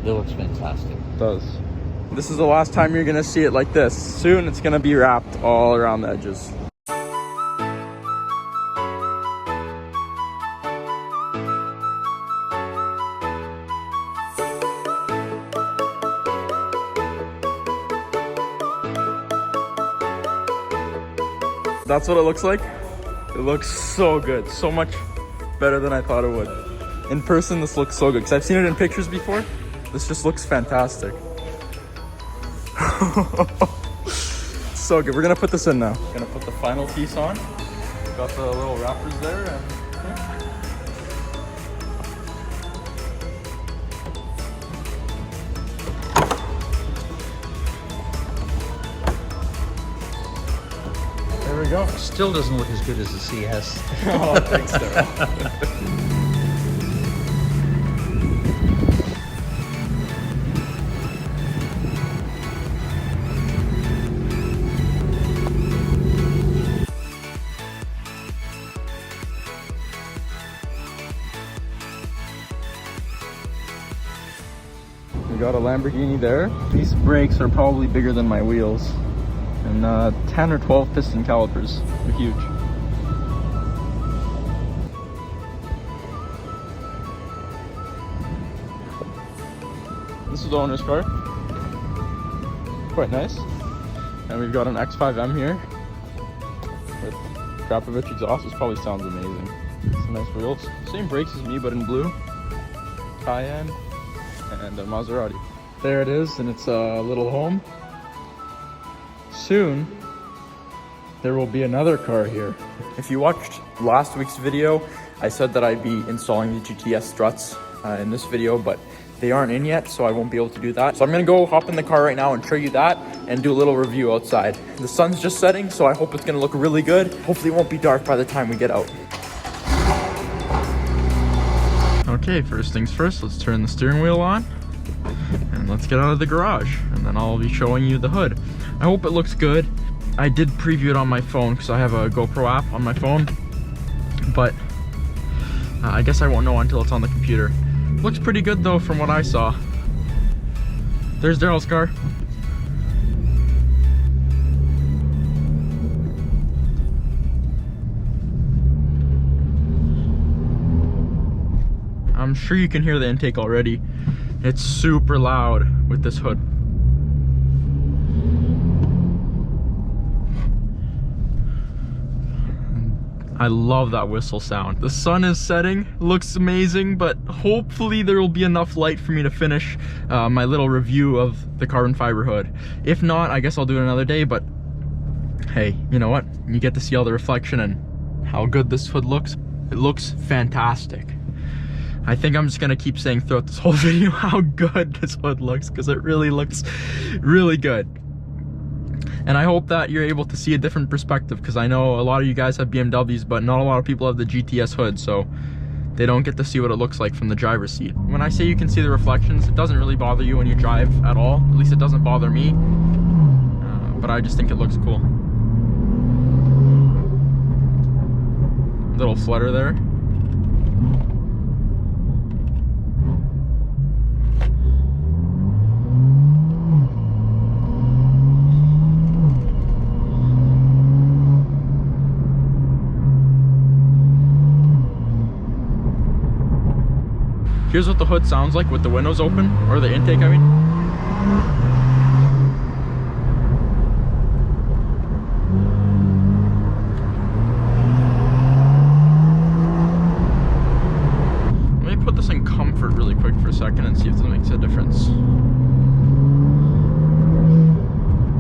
It looks fantastic. It does. This is the last time you're gonna see it like this. Soon it's gonna be wrapped all around the edges. That's what it looks like. It looks so good. So much better than I thought it would. In person, this looks so good. Because I've seen it in pictures before. This just looks fantastic. So good. We're gonna put this in now. Gonna put the final piece on. Got the little wrappers there. And there we go. Still doesn't look as good as the CS. Oh, thanks, Daryl. We got a Lamborghini there. These brakes are probably bigger than my wheels. And 10 or 12 piston calipers. They're huge. This is the owner's car. Quite nice. And we've got an X5M here with Krapovich exhaust. This probably sounds amazing. Some nice wheels. Same brakes as me, but in blue. Cayenne and a Maserati. There it is, and it's a little home. Soon, there will be another car here. If you watched last week's video, I said that I'd be installing the GTS struts in this video, but they aren't in yet, so I won't be able to do that. So I'm gonna go hop in the car right now and show you that and do a little review outside. The sun's just setting, so I hope it's gonna look really good. Hopefully it won't be dark by the time we get out. Okay, first things first, let's turn the steering wheel on and let's get out of the garage, and then I'll be showing you the hood. I hope it looks good. I did preview it on my phone because I have a GoPro app on my phone, but I guess I won't know until it's on the computer. Looks pretty good though from what I saw. There's Daryl's car. I'm sure you can hear the intake already. It's super loud with this hood. I love that whistle sound. The sun is setting, looks amazing, but hopefully there will be enough light for me to finish my little review of the carbon fiber hood. If not, I guess I'll do it another day, but hey, you know what? You get to see all the reflection and how good this hood looks. It looks fantastic. I think I'm just gonna keep saying throughout this whole video how good this hood looks, because it really looks really good. And I hope that you're able to see a different perspective, because I know a lot of you guys have BMWs, but not a lot of people have the GTS hood, so they don't get to see what it looks like from the driver's seat. When I say you can see the reflections, it doesn't really bother you when you drive at all. At least it doesn't bother me, but I just think it looks cool. Little flutter there. Here's what the hood sounds like with the windows open, or the intake, I mean. Let me put this in comfort really quick for a second and see if this makes a difference.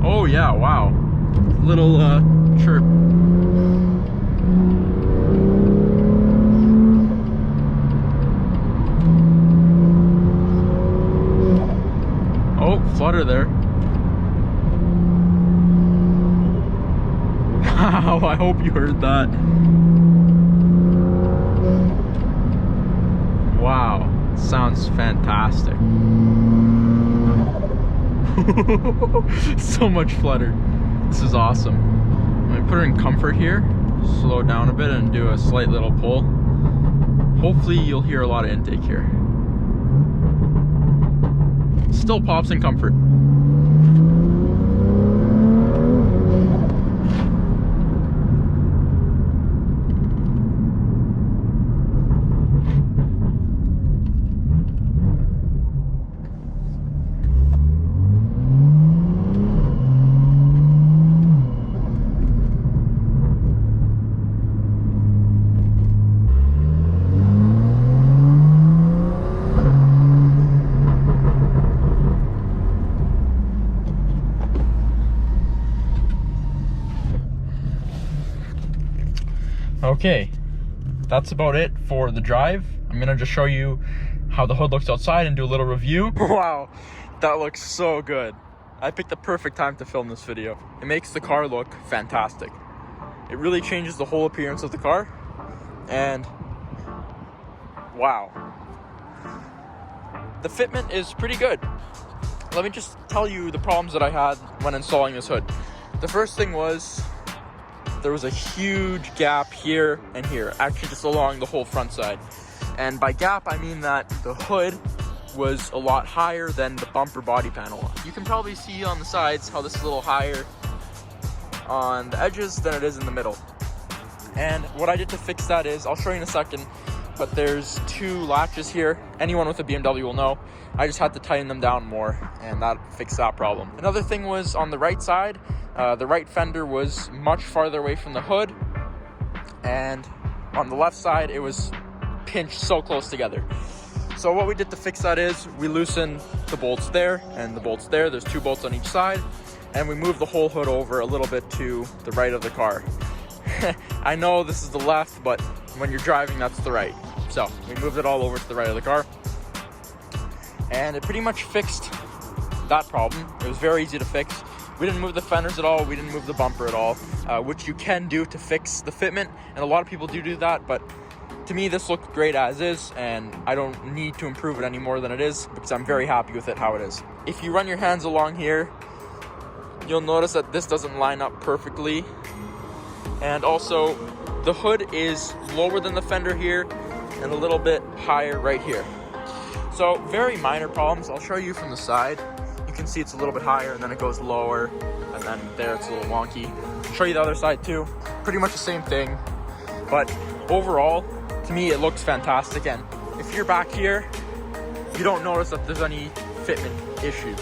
Oh yeah, wow. Little chirp. Flutter there. Wow, I hope you heard that. Wow, sounds fantastic. So much flutter. This is awesome. Let me put it in comfort here, slow down a bit and do a slight little pull. Hopefully you'll hear a lot of intake here. still pops in comfort. Okay, that's about it for the drive. I'm gonna just show you how the hood looks outside and do a little review. Wow, that looks so good. I picked the perfect time to film this video. It makes the car look fantastic. It really changes the whole appearance of the car, and wow. The fitment is pretty good. Let me just tell you the problems that I had when installing this hood. The first thing was there was a huge gap here and here, actually just along the whole front side. And by gap, I mean that the hood was a lot higher than the bumper body panel. You can probably see on the sides how this is a little higher on the edges than it is in the middle. And what I did to fix that is, I'll show you in a second, but there's two latches here. Anyone with a BMW will know. I just had to tighten them down more, and that fixed that problem. Another thing was on the right side, the right fender was much farther away from the hood, and on the left side it was pinched so close together. So what we did to fix that is we loosened the bolts there and the bolts there. There's two bolts on each side, and we moved the whole hood over a little bit to the right of the car. I know this is the left, but when you're driving, that's the right. So we moved it all over to the right of the car, and it pretty much fixed that problem. It was very easy to fix. We didn't move the fenders at all. We didn't move the bumper at all, which you can do to fix the fitment. And a lot of people do that, but to me, this looked great as is, and I don't need to improve it any more than it is because I'm very happy with it how it is. If you run your hands along here, you'll notice that this doesn't line up perfectly. And also, the hood is lower than the fender here and a little bit higher right here. So very minor problems. I'll show you from the side. You can see it's a little bit higher and then it goes lower, and then there it's a little wonky. I'll show you the other side too. Pretty much the same thing, but overall, to me, it looks fantastic. And if you're back here, you don't notice that there's any fitment issue.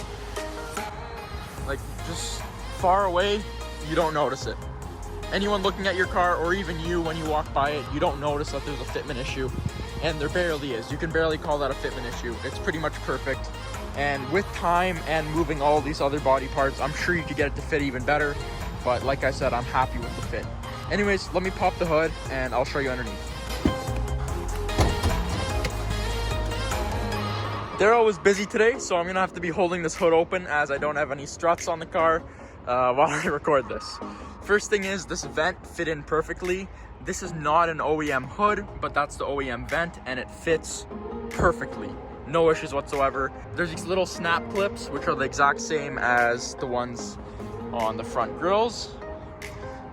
Like, just far away, you don't notice it. Anyone looking at your car, or even you when you walk by it, you don't notice that there's a fitment issue, and there barely is. You can barely call that a fitment issue. It's pretty much perfect. And with time and moving all these other body parts, I'm sure you could get it to fit even better. But like I said, I'm happy with the fit. Anyways, let me pop the hood and I'll show you underneath. Darryl was busy today, so I'm gonna have to be holding this hood open as I don't have any struts on the car while I record this. First thing is, this vent fit in perfectly. This is not an OEM hood, but that's the OEM vent, and it fits perfectly. No issues whatsoever. There's these little snap clips, which are the exact same as the ones on the front grills.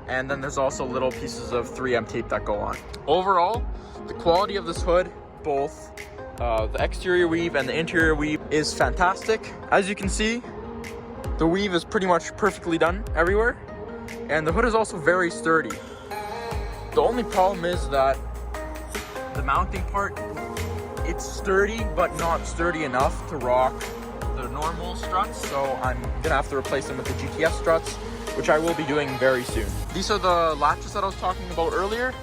And then there's also little pieces of 3M tape that go on. Overall, the quality of this hood, both the exterior weave and the interior weave, is fantastic. As you can see, the weave is pretty much perfectly done everywhere. And the hood is also very sturdy. The only problem is that the mounting part, it's sturdy, but not sturdy enough to rock the normal struts. So I'm gonna have to replace them with the GTS struts, which I will be doing very soon. These are the latches that I was talking about earlier.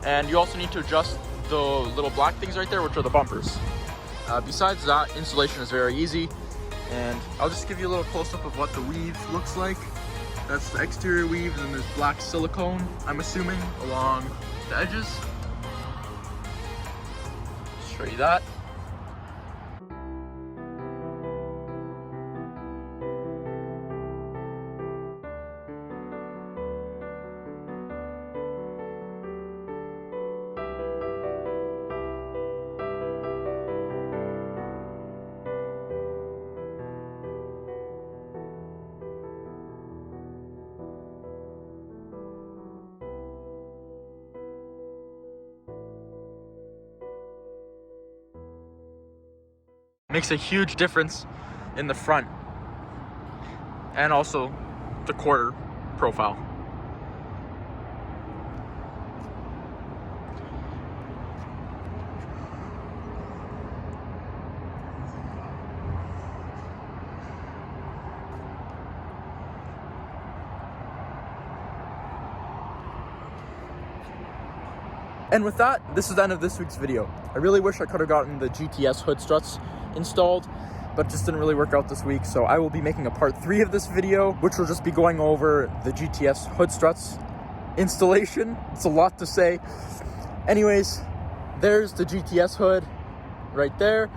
And you also need to adjust the little black things right there, which are the bumpers. Besides that, installation is very easy. And I'll just give you a little close-up of what the weave looks like. That's the exterior weave, and then there's black silicone, I'm assuming, along the edges. Show you that. Makes a huge difference in the front, and also the quarter profile. And with that, this is the end of this week's video. I really wish I could have gotten the GTS hood struts installed, but it just didn't really work out this week. So I will be making a part 3 of this video, which will just be going over the GTS hood struts installation. It's a lot to say. Anyways, there's the GTS hood right there.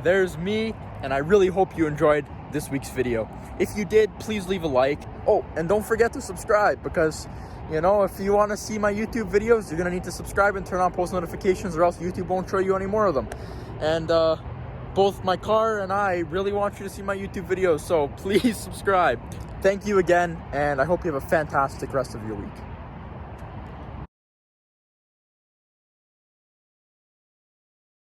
There's me, and I really hope you enjoyed this week's video. If you did, please leave a like. Oh, and don't forget to subscribe, because you know, if you want to see my YouTube videos, you're going to need to subscribe and turn on post notifications, or else YouTube won't show you any more of them. And both my car and I really want you to see my YouTube videos, so please subscribe. Thank you again, and I hope you have a fantastic rest of your week.